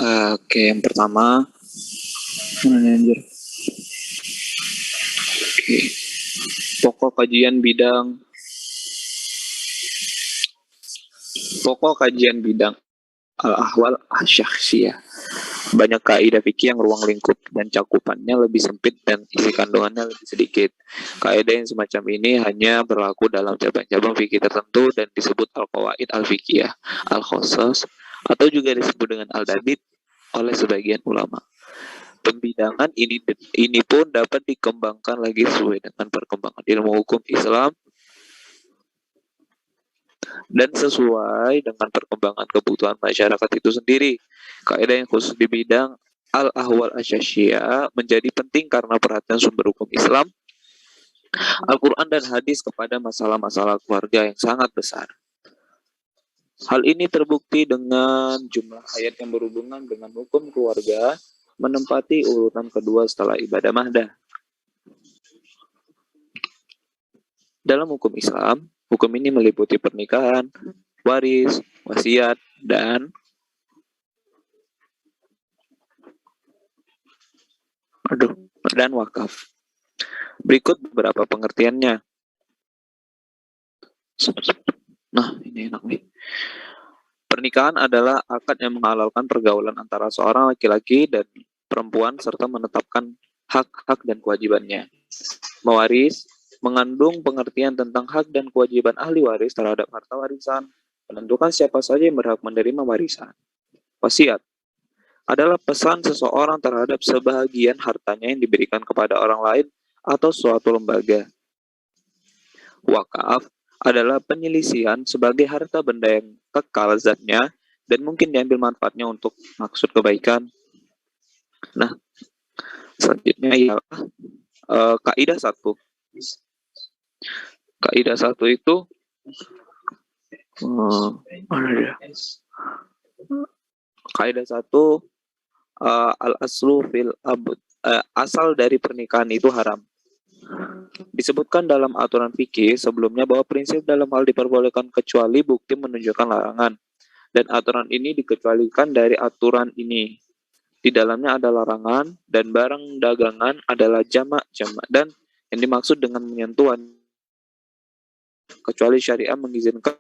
Oke, yang pertama mana anjir? Oke. Pokok kajian bidang al-ahwal asyakhsiyah. Banyak kaidah fikih yang ruang lingkup dan cakupannya lebih sempit dan isi kandungannya lebih sedikit. Kaidah yang semacam ini hanya berlaku dalam cabang-cabang fikih tertentu dan disebut al-qawaid al-fikiyah, al-khusus, atau juga disebut dengan al-dabit oleh sebagian ulama. Pembidangan ini pun dapat dikembangkan lagi sesuai dengan perkembangan ilmu hukum Islam dan sesuai dengan perkembangan kebutuhan masyarakat itu sendiri. Kaidah yang khusus di bidang al-ahwal asyasyiyah menjadi penting karena perhatian sumber hukum Islam, Al-Quran dan hadis kepada masalah-masalah keluarga yang sangat besar. Hal ini terbukti dengan jumlah ayat yang berhubungan dengan hukum keluarga menempati urutan kedua setelah ibadah mahdah. Dalam hukum Islam, hukum ini meliputi pernikahan, waris, wasiat, dan wakaf. Berikut beberapa pengertiannya. Nah, ini enak nih. Pernikahan adalah akad yang menghalalkan pergaulan antara seorang laki-laki dan perempuan serta menetapkan hak-hak dan kewajibannya. Mewaris mengandung pengertian tentang hak dan kewajiban ahli waris terhadap harta warisan, menentukan siapa saja yang berhak menerima warisan. Wasiat adalah pesan seseorang terhadap sebahagian hartanya yang diberikan kepada orang lain atau suatu lembaga. Wakaf adalah penyelisihan sebagai harta benda yang kekal zatnya dan mungkin diambil manfaatnya untuk maksud kebaikan. Nah, selanjutnya ialah kaidah 1. Kaidah 1 itu kaidah 1 al-aslu fil abd, asal dari pernikahan itu haram. Disebutkan dalam aturan fikih sebelumnya bahwa prinsip dalam hal diperbolehkan kecuali bukti menunjukkan larangan. Dan aturan ini dikecualikan dari aturan ini. Di dalamnya ada larangan dan barang dagangan adalah jamak-jamak dan yang dimaksud dengan menyentuhan kecuali syariah mengizinkan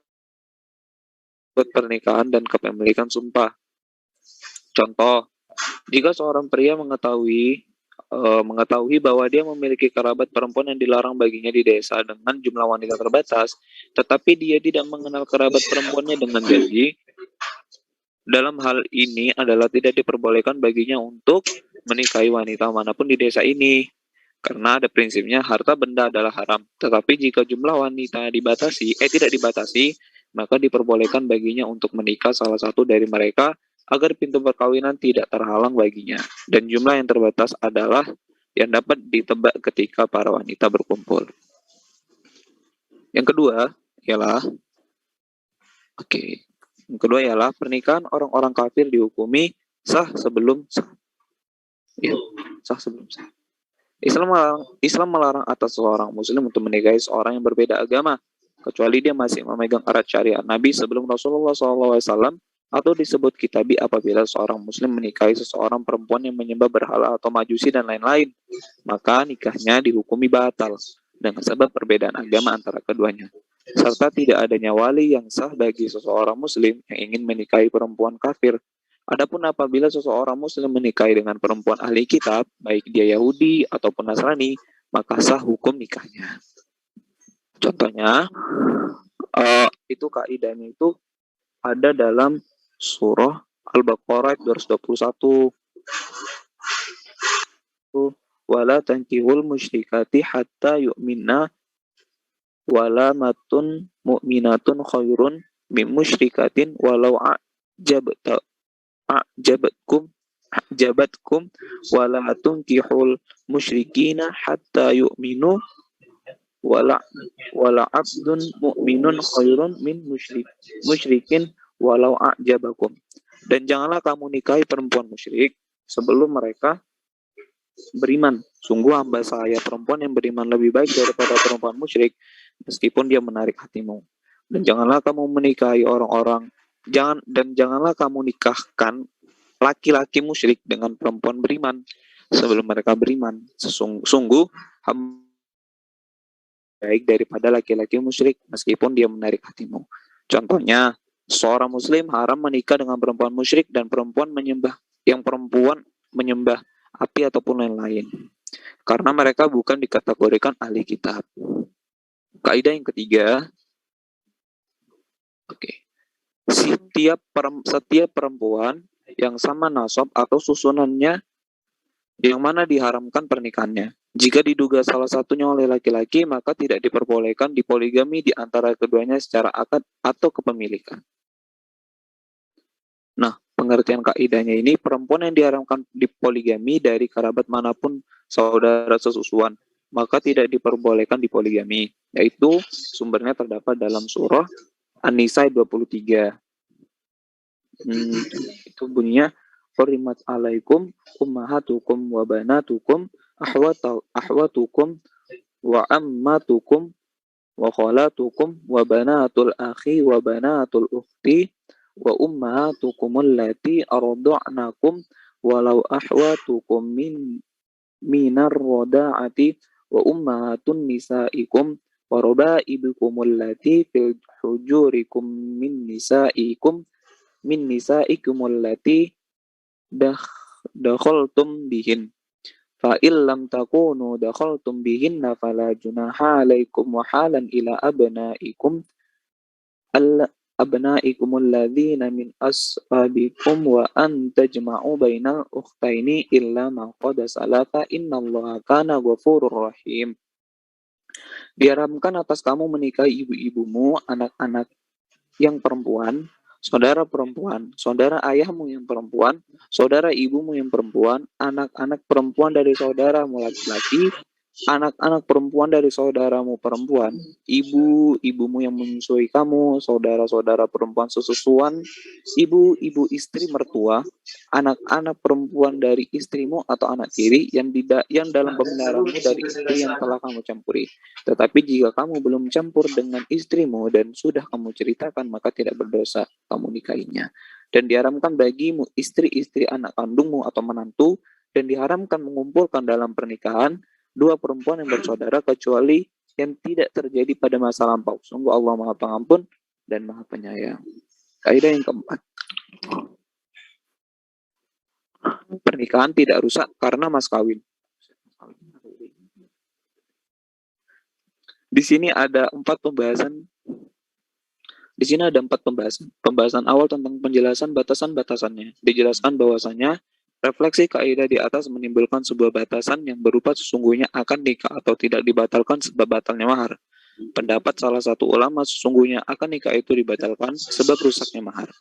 pernikahan dan kepemilikan sumpah. Contoh, jika seorang pria mengetahui bahwa dia memiliki kerabat perempuan yang dilarang baginya di desa dengan jumlah wanita terbatas, tetapi dia tidak mengenal kerabat perempuannya dengan janji, dalam hal ini adalah tidak diperbolehkan baginya untuk menikahi wanita manapun di desa ini. Karena ada prinsipnya harta benda adalah haram. Tetapi jika jumlah wanita tidak dibatasi, maka diperbolehkan baginya untuk menikah salah satu dari mereka agar pintu perkawinan tidak terhalang baginya. Dan jumlah yang terbatas adalah yang dapat ditebak ketika para wanita berkumpul. Yang kedua ialah pernikahan orang-orang kafir dihukumi sah sebelum sah. Ya, sah sebelum sah. Islam melarang atas seorang muslim untuk menikahi seorang yang berbeda agama, kecuali dia masih memegang erat syariat Nabi sebelum Rasulullah SAW, atau disebut kitabi apabila seorang muslim menikahi seseorang perempuan yang menyembah berhala atau majusi dan lain-lain, maka nikahnya dihukumi batal dengan sebab perbedaan agama antara keduanya, serta tidak adanya wali yang sah bagi seseorang muslim yang ingin menikahi perempuan kafir. Adapun apabila seseorang muslim menikahi dengan perempuan ahli kitab, baik dia Yahudi ataupun Nasrani, maka sah hukum nikahnya. Contohnya, itu kaidahnya itu ada dalam surah Al-Baqarah 221. Wala tankihul musyrikati hatta yu'minna wala matun mu'minatun khairun min musyrikatin walau a'jabatkum wala tunkihul musyrikina hatta yu'minu wala abdun mu'minun khairun min musyrikin walau a'jabakum. Dan janganlah kamu nikahi perempuan musyrik sebelum mereka beriman. Sungguh hamba saya perempuan yang beriman lebih baik daripada perempuan musyrik meskipun dia menarik hatimu. Dan janganlah kamu menikahi janganlah kamu nikahkan laki-laki musyrik dengan perempuan beriman sebelum mereka beriman. Sungguh baik daripada laki-laki musyrik meskipun dia menarik hatimu. Contohnya, seorang muslim haram menikah dengan perempuan musyrik dan perempuan menyembah api ataupun lain-lain. Karena mereka bukan dikategorikan ahli kitab. Kaidah yang ketiga, setiap perempuan yang sama nasab atau susunannya yang mana diharamkan pernikahannya. Jika diduga salah satunya oleh laki-laki, maka tidak diperbolehkan dipoligami di antara keduanya secara akad atau kepemilikan. Nah, pengertian kaidahnya ini, perempuan yang diharamkan dipoligami dari kerabat manapun saudara sesusuan, maka tidak diperbolehkan dipoligami. Yaitu sumbernya terdapat dalam surah An-Nisa 23. Itu bunyinya, Hurimat alaikum ummahatukum wa banatukum ahwatukum wa ammatukum wa khalatukum wa banatul akhi wa banatul ukhti wa ummahatukum allati arda'nakum walau ahwatukum minar rada'ati wa ummahatun nisaikum wa raba'ibukum allati fil hujurikum min nisaikum allati dakhaltum bihin fa illam takunu dakhaltum bihinna fala junaha alaikum wa halan ila abnaikum alladhina min ashabikum wa an tajma'u bainal ukhtaini illa ma qad salafa innallaha kana ghafurur rahim. Diharamkan atas kamu menikahi ibu-ibumu, anak-anak yang perempuan, saudara perempuan, saudara ayahmu yang perempuan, saudara ibumu yang perempuan, anak-anak perempuan dari saudaramu laki-laki, anak-anak perempuan dari saudaramu perempuan, ibu-ibumu yang menyusui kamu, saudara-saudara perempuan sesusuan, ibu-ibu istri mertua, anak-anak perempuan dari istrimu atau anak tiri yang dalam pemeliharanmu dari istri yang telah kamu campuri. Tetapi jika kamu belum campur dengan istrimu dan sudah kamu ceritakan, maka tidak berdosa kamu nikahinya. Dan diharamkan bagimu istri-istri anak kandungmu atau menantu, dan diharamkan mengumpulkan dalam pernikahan dua perempuan yang bersaudara kecuali yang tidak terjadi pada masa lampau. Sungguh Allah Maha Pengampun dan Maha Penyayang. Kaidah yang keempat. Pernikahan tidak rusak karena mas kawin. Di sini ada 4 pembahasan. Di sini ada 4 pembahasan. Pembahasan awal tentang penjelasan batasan-batasannya. Dijelaskan bahwasanya refleksi kaidah di atas menimbulkan sebuah batasan yang berupa sesungguhnya akan nikah atau tidak dibatalkan sebab batalnya mahar. Pendapat salah satu ulama sesungguhnya akan nikah itu dibatalkan sebab rusaknya mahar.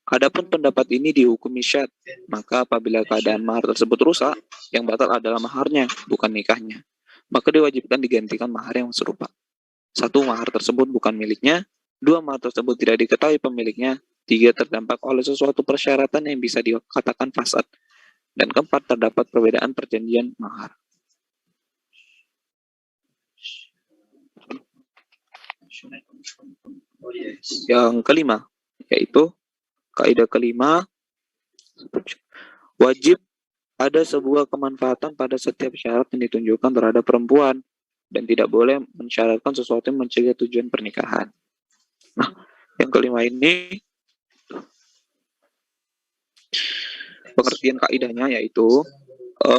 Adapun pendapat ini dihukumi syad, maka apabila keadaan mahar tersebut rusak, yang batal adalah maharnya, bukan nikahnya. Maka diwajibkan digantikan mahar yang serupa. 1. Mahar tersebut bukan miliknya. 2. Mahar tersebut tidak diketahui pemiliknya. 3. Terdampak oleh sesuatu persyaratan yang bisa dikatakan fasad. Dan keempat, terdapat perbedaan perjanjian mahar. Yang kelima, yaitu kaidah kelima, wajib ada sebuah kemanfaatan pada setiap syarat yang ditunjukkan terhadap perempuan dan tidak boleh mensyaratkan sesuatu yang mencegah tujuan pernikahan. Nah, yang kelima ini pengertian kaidahnya yaitu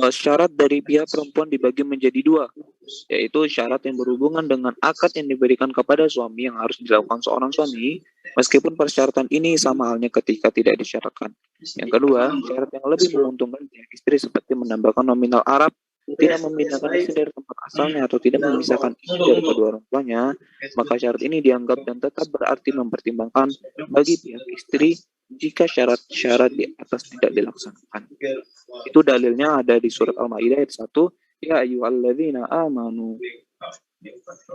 syarat dari pihak perempuan dibagi menjadi 2, yaitu syarat yang berhubungan dengan akad yang diberikan kepada suami yang harus dilakukan seorang suami, meskipun persyaratan ini sama halnya ketika tidak disyaratkan. Yang kedua, syarat yang lebih menguntungkan pihak istri seperti menambahkan nominal Arab, tidak memindahkan istri dari tempat asalnya atau tidak memisahkan istri dari kedua orang tuanya, maka syarat ini dianggap dan tetap berarti mempertimbangkan bagi pihak istri jika syarat-syarat di atas tidak dilaksanakan. Itu dalilnya ada di surat Al-Maidah ayat 1, ya ayyuhalladzina amanu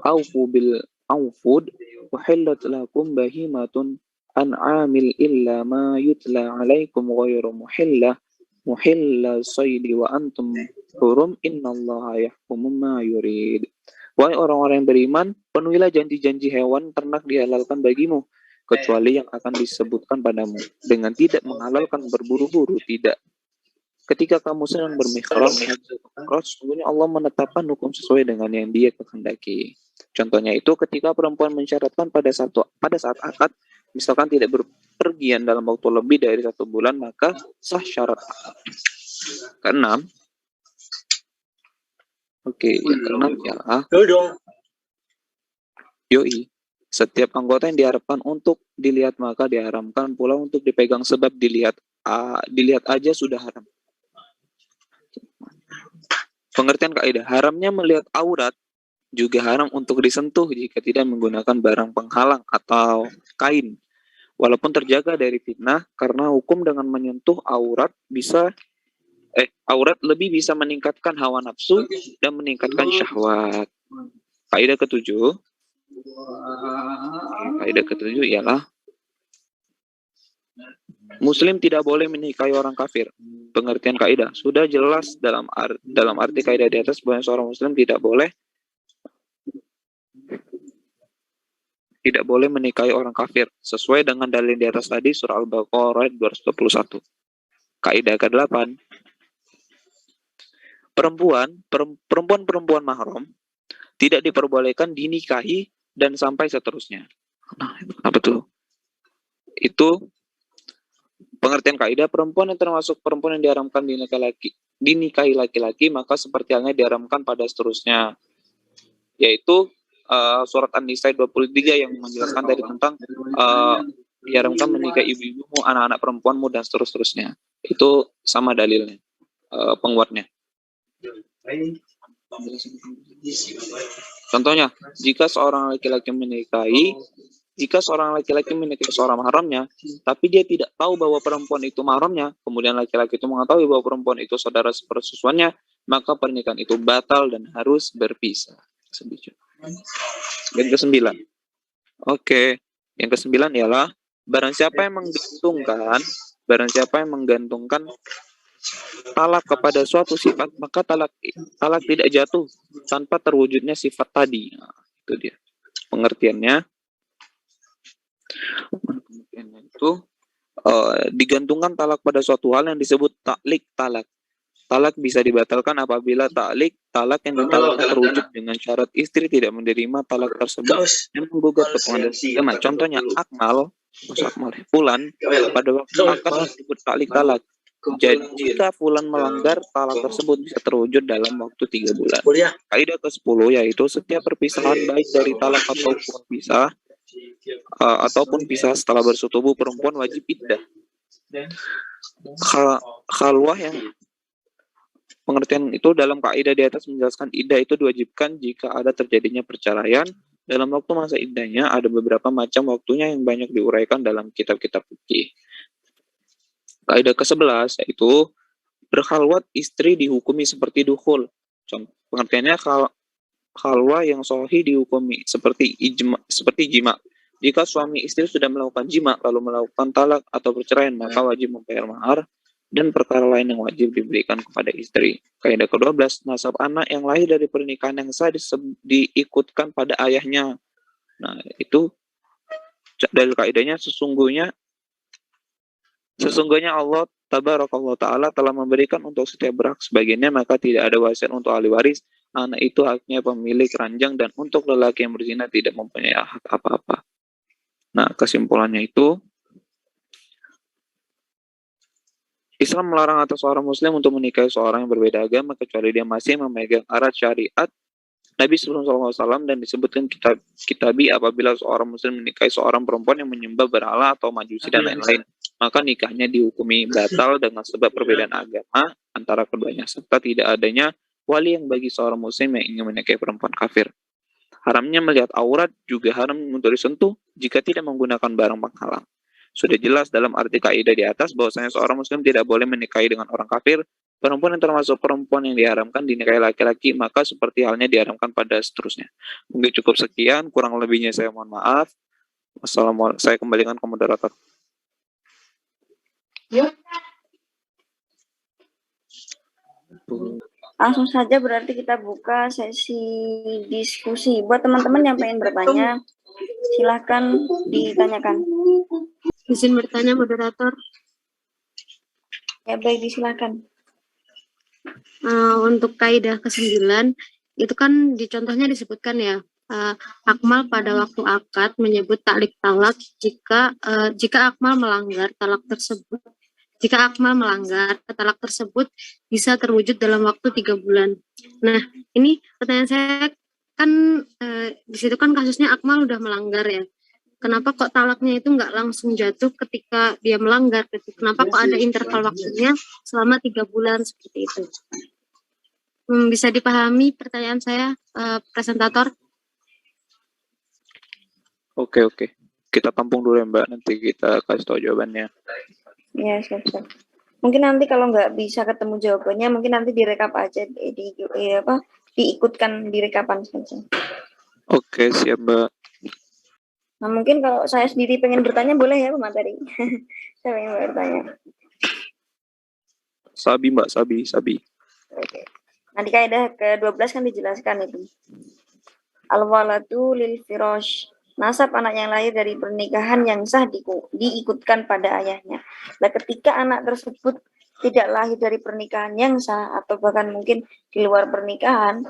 aufu bil aufud uhillat lakum bahimatun an'amil illa ma yutla alaikum ghairu muhilla saydi wa antum hurum innallaha yahkumu ma yurid. Wahai orang-orang yang beriman, penuhilah janji-janji hewan ternak dihalalkan bagimu, kecuali yang akan disebutkan padamu, dengan tidak menghalalkan berburu-buru, tidak. Ketika kamu sedang bermihram, sesungguhnya Allah menetapkan hukum sesuai dengan yang Dia kehendaki. Contohnya itu ketika perempuan mensyaratkan pada saat akad, misalkan tidak berpergian dalam waktu lebih dari 1 bulan, maka sah syarat akad. Keenam, yang keenam ialah yoi. Setiap anggota yang diharapkan untuk dilihat maka diharamkan pula untuk dipegang, sebab dilihat aja sudah haram. Pengertian kaidah, haramnya melihat aurat juga haram untuk disentuh jika tidak menggunakan barang penghalang atau kain. Walaupun terjaga dari fitnah, karena hukum dengan menyentuh aurat lebih bisa meningkatkan hawa nafsu dan meningkatkan syahwat. Kaidah ketujuh ialah Muslim tidak boleh menikahi orang kafir. Pengertian kaidah sudah jelas dalam arti kaidah di atas bahwa seorang Muslim tidak boleh menikahi orang kafir sesuai dengan dalil di atas tadi, surah Al-Baqarah 221. Kaidah ke-8, perempuan mahram tidak diperbolehkan dinikahi dan sampai seterusnya. Nah, apa tuh? Itu pengertian kaidah, perempuan yang termasuk perempuan yang diharamkan dinikahi laki-laki, maka seperti halnya diharamkan pada seterusnya, yaitu surat An-Nisa 23 yang menjelaskan tadi tentang diharamkan menikahi ibu-ibumu, anak-anak perempuanmu, dan seterusnya. Itu sama dalilnya, penguatnya. Contohnya, jika seorang laki-laki menikahi seorang mahramnya, tapi dia tidak tahu bahwa perempuan itu mahramnya, kemudian laki-laki itu mengetahui bahwa perempuan itu saudara sepersusuannya, maka pernikahan itu batal dan harus berpisah. Yang ke-9. Yang ke-9 ialah barang siapa yang menggantungkan talak kepada suatu sifat, maka talak tidak jatuh tanpa terwujudnya sifat tadi. Nah, itu dia pengertiannya. Itu digantungkan talak pada suatu hal yang disebut taklik talak. Talak bisa dibatalkan apabila talak yang ditalakkan terwujud dengan syarat istri tidak menerima talak tersebut dan menggugat ke pengadilan agama. Contohnya fulan pada waktu akad disebut taklik talak. Jadi jika fulan melanggar, talak tersebut bisa terwujud dalam waktu 3 bulan. Kaidah ke-10 yaitu setiap perpisahan baik dari talak ataupun pisah setelah bersetubuh, perempuan wajib iddah. Khalwah yang pengertian itu dalam kaidah di atas menjelaskan iddah itu diwajibkan jika ada terjadinya perceraian. Dalam waktu masa iddahnya ada beberapa macam waktunya yang banyak diuraikan dalam kitab-kitab fikih. Kaidah ke-11 yaitu berkhalwat istri dihukumi seperti dukhul. Pengertiannya khalwah yang sahih dihukumi seperti jima. Jika suami istri sudah melakukan jima lalu melakukan talak atau perceraian, maka wajib membayar mahar dan perkara lain yang wajib diberikan kepada istri. Kaidah ke-12, nasab anak yang lahir dari pernikahan yang sah diikutkan pada ayahnya. Nah, itu dalil kaidahnya sesungguhnya Allah Tabarakallah Ta'ala telah memberikan untuk setiap berhak sebagiannya, maka tidak ada wasiat untuk ahli waris. Anak itu haknya pemilik ranjang, dan untuk lelaki yang berzina tidak mempunyai hak apa-apa. Nah, kesimpulannya itu, Islam melarang atas seorang muslim untuk menikahi seorang yang berbeda agama kecuali dia masih memegang arat syariat Nabi SAW, dan disebutkan kitabi apabila seorang muslim menikahi seorang perempuan yang menyembah berhala atau majusi dan lain-lain, maka nikahnya dihukumi batal dengan sebab perbedaan agama antara keduanya, serta tidak adanya wali yang bagi seorang muslim yang ingin menikahi perempuan kafir. Haramnya melihat aurat juga haram untuk disentuh jika tidak menggunakan barang penghalang. Sudah jelas dalam arti kaidah di atas bahwasanya seorang muslim tidak boleh menikahi dengan orang kafir. Perempuan yang termasuk perempuan yang diharamkan dinikahi laki-laki, maka seperti halnya diharamkan pada seterusnya. Mungkin cukup sekian, kurang lebihnya saya mohon maaf. Wassalamualaikum. Saya kembalikan ke moderator. Langsung saja berarti kita buka sesi diskusi. Buat teman-teman yang pengen bertanya, Silahkan ditanyakan. Izin bertanya, moderator. Ya baik, disilakan. Untuk kaidah ke-9 itu kan di contohnya disebutkan ya, akmal pada waktu akad menyebut taklik talak jika akmal melanggar talak tersebut. Jika akmal melanggar, talak tersebut bisa terwujud dalam waktu 3 bulan. Nah, ini pertanyaan saya kan di situ kan kasusnya akmal udah melanggar ya. Kenapa kok talaknya itu nggak langsung jatuh ketika dia melanggar? Kenapa kok ada interval waktunya selama 3 bulan seperti itu? Bisa dipahami pertanyaan saya, presentator? Oke. Kita tampung dulu ya Mbak, nanti kita kasih tahu jawabannya. Ya, siap. Mungkin nanti kalau nggak bisa ketemu jawabannya, mungkin nanti direkap aja, diikutkan direkapan saja. Oke, siap Mbak. Nah, mungkin kalau saya sendiri pengen bertanya, boleh ya pemateri? Saya pengen bertanya. Sabi Mbak, Sabi. Oke. Nanti kaidah ke-12 kan dijelaskan itu. Al-waladu lil firash. Nasab anak yang lahir dari pernikahan yang sah diikutkan pada ayahnya. Nah, ketika anak tersebut tidak lahir dari pernikahan yang sah atau bahkan mungkin di luar pernikahan,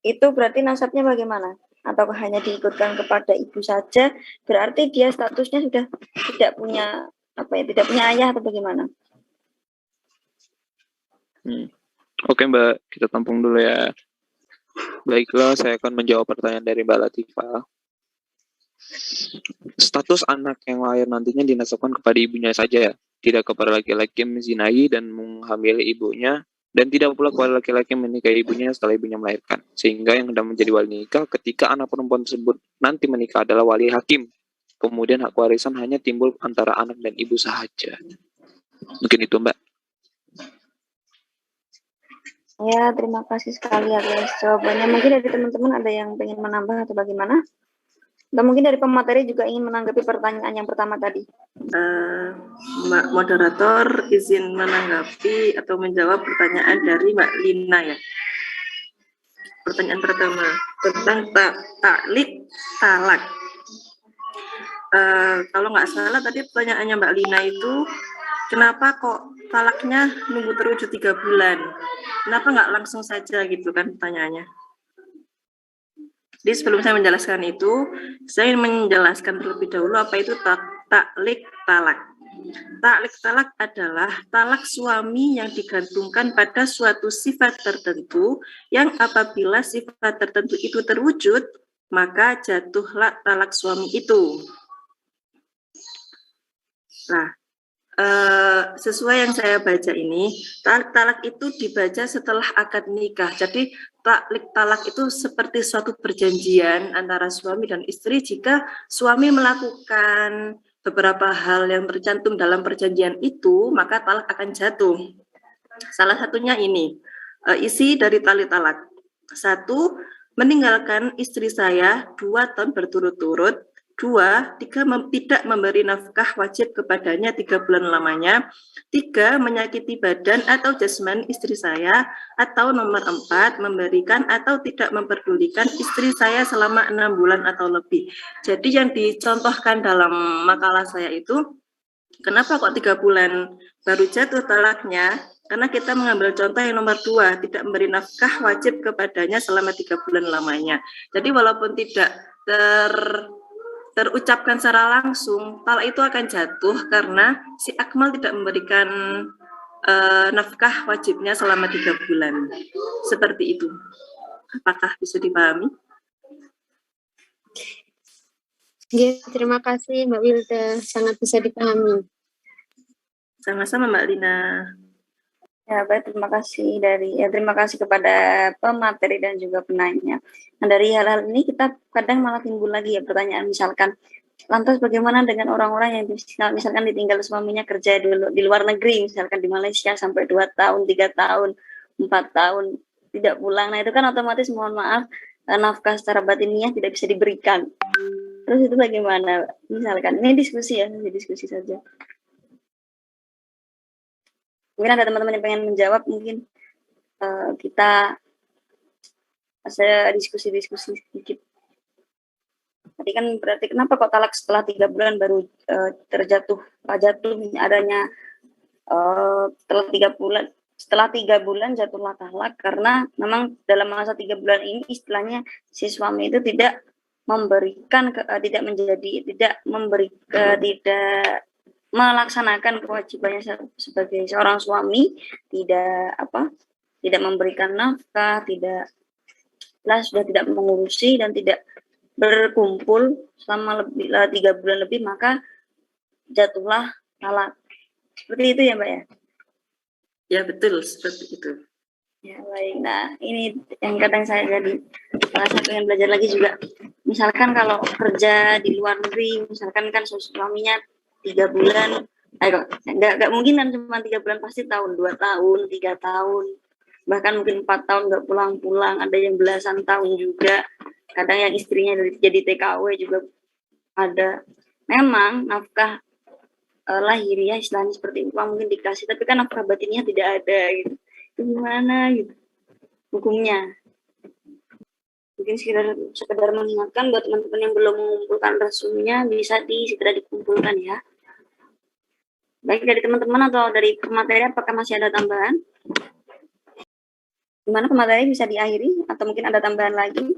itu berarti nasabnya bagaimana? Atau hanya diikutkan kepada ibu saja? Berarti dia statusnya sudah tidak punya tidak punya ayah atau bagaimana? Oke Mbak, kita tampung dulu ya. Baiklah, saya akan menjawab pertanyaan dari Mbak Latifah. Status anak yang lahir nantinya dinasabkan kepada ibunya saja, tidak kepada laki-laki yang menzinahi dan menghamili ibunya, dan tidak pula kepada laki-laki yang menikahi ibunya setelah ibunya melahirkan. Sehingga yang hendak menjadi wali nikah ketika anak perempuan tersebut nanti menikah adalah wali hakim. Kemudian hak warisan hanya timbul antara anak dan ibu saja. Mungkin itu Mbak. Ya, terima kasih sekali atas jawabannya. Mungkin dari teman-teman ada yang ingin menambah atau bagaimana? Atau mungkin dari pemateri juga ingin menanggapi pertanyaan yang pertama tadi. Mbak moderator izin menanggapi atau menjawab pertanyaan dari Mbak Lina ya. Pertanyaan pertama tentang taklik talak. Kalau nggak salah tadi pertanyaannya Mbak Lina itu kenapa kok talaknya nunggu terwujud 3 bulan? Kenapa nggak langsung saja gitu kan pertanyaannya? Jadi sebelum saya menjelaskan itu, saya ingin menjelaskan terlebih dahulu apa itu taklik talak. Taklik talak adalah talak suami yang digantungkan pada suatu sifat tertentu yang apabila sifat tertentu itu terwujud, maka jatuhlah talak suami itu. Nah, sesuai yang saya baca ini, talak itu dibaca setelah akad nikah. Jadi taklik talak itu seperti suatu perjanjian antara suami dan istri. Jika suami melakukan beberapa hal yang tercantum dalam perjanjian itu, maka talak akan jatuh. Salah satunya ini, isi dari tali talak. 1, meninggalkan istri saya 2 tahun berturut-turut. 2, tidak memberi nafkah wajib kepadanya 3 bulan lamanya. 3, menyakiti badan atau jasmani istri saya. Atau nomor 4, memberikan atau tidak memperdulikan istri saya selama 6 bulan atau lebih. Jadi yang dicontohkan dalam makalah saya itu, kenapa kok 3 bulan baru jatuh talaknya? Karena kita mengambil contoh yang nomor 2, tidak memberi nafkah wajib kepadanya selama 3 bulan lamanya. Jadi walaupun tidak terucapkan secara langsung, talak itu akan jatuh karena si akmal tidak memberikan nafkah wajibnya selama 3 bulan. Seperti itu. Apakah bisa dipahami? Ya, terima kasih Mbak Wilda, sangat bisa dipahami. Sama-sama Mbak Lina. Ya, baik, terima kasih kepada pemateri dan juga penanya. Nah, dari hal-hal ini kita kadang malah timbul lagi ya pertanyaan, misalkan lantas bagaimana dengan orang-orang yang misalkan ditinggal suaminya kerja di luar negeri, misalkan di Malaysia sampai 2 tahun, 3 tahun, 4 tahun tidak pulang. Nah, itu kan otomatis mohon maaf nafkah secara batiniah tidak bisa diberikan. Terus itu bagaimana? Misalkan ini diskusi saja. Mungkin ada teman-teman yang pengen menjawab, mungkin kita diskusi sedikit. Tadi kan berarti kenapa kok talak setelah 3 bulan baru jatuh adanya setelah 3 bulan jatuhlah talak, karena memang dalam masa 3 bulan ini istilahnya si suami itu tidak memberikan tidak melaksanakan kewajibannya sebagai seorang suami, tidak memberikan nafkah, sudah tidak mengurusi dan tidak berkumpul selama 3 bulan lebih, maka jatuhlah talak. Seperti itu ya, Mbak ya? Ya, betul, seperti itu. Ya, baik. Nah, ini yang kadang saya jadi merasa pengen belajar lagi juga. Misalkan kalau kerja di luar negeri, misalkan kan suaminya 3 bulan, nggak mungkin kan cuma 3 bulan, pasti tahun, 2 tahun, 3 tahun, bahkan mungkin 4 tahun nggak pulang-pulang, ada yang belasan tahun juga. Kadang yang istrinya jadi TKW juga ada. Memang nafkah lahiriah istilahnya seperti uang mungkin dikasih, tapi kan nafkah batinnya tidak ada gitu. Itu gimana gitu hukumnya? Mungkin sekedar mengingatkan buat teman-teman yang belum mengumpulkan resumnya, bisa segera dikumpulkan ya. Baik dari teman-teman atau dari pemateri, apakah masih ada tambahan? Gimana pemateri, bisa diakhiri atau mungkin ada tambahan lagi?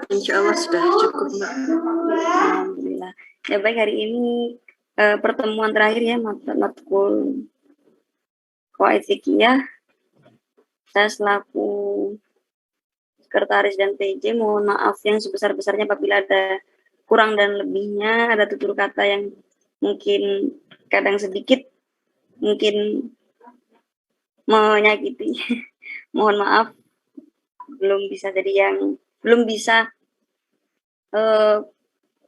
Insya Allah sudah cukup, Mbak. Alhamdulillah. Ya baik, hari ini pertemuan terakhir ya matkul Qawaid Fiqhiyah. Saya selaku sekretaris dan PJ mohon maaf yang sebesar-besarnya apabila ada kurang dan lebihnya, ada tutur kata yang mungkin kadang sedikit mungkin menyakiti. Mohon maaf, belum bisa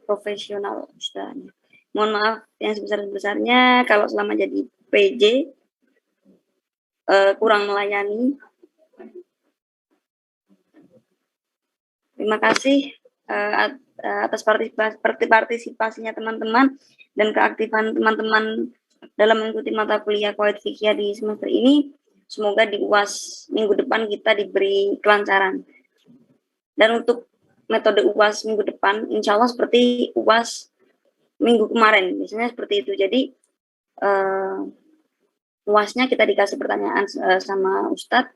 profesional istilahnya. Mohon maaf yang sebesar-besarnya kalau selama jadi PJ kurang melayani. Terima kasih atas partisipasinya teman-teman dan keaktifan teman-teman dalam mengikuti mata kuliah Qawaid Fiqhiyah di semester ini. Semoga di UAS minggu depan kita diberi kelancaran. Dan untuk metode UAS minggu depan, insya Allah seperti UAS minggu kemarin, biasanya seperti itu. Jadi UASnya kita dikasih pertanyaan sama Ustadz,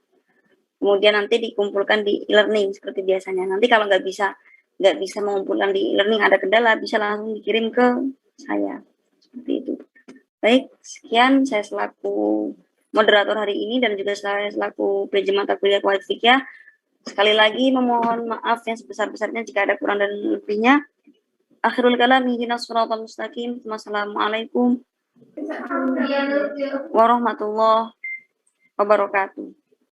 kemudian nanti dikumpulkan di e-learning seperti biasanya. Nanti kalau nggak bisa mengumpulkan di e-learning, ada kendala, bisa langsung dikirim ke saya. Seperti itu. Baik, sekian saya selaku moderator hari ini dan juga saya selaku PJ mata kuliah Qawaid Fiqhiyah. Sekali lagi memohon maaf yang sebesar-besarnya jika ada kurang dan lebihnya. Akhirul kalam, ihdinas shiratal mustaqim. Wassalamualaikum warahmatullahi wabarakatuh.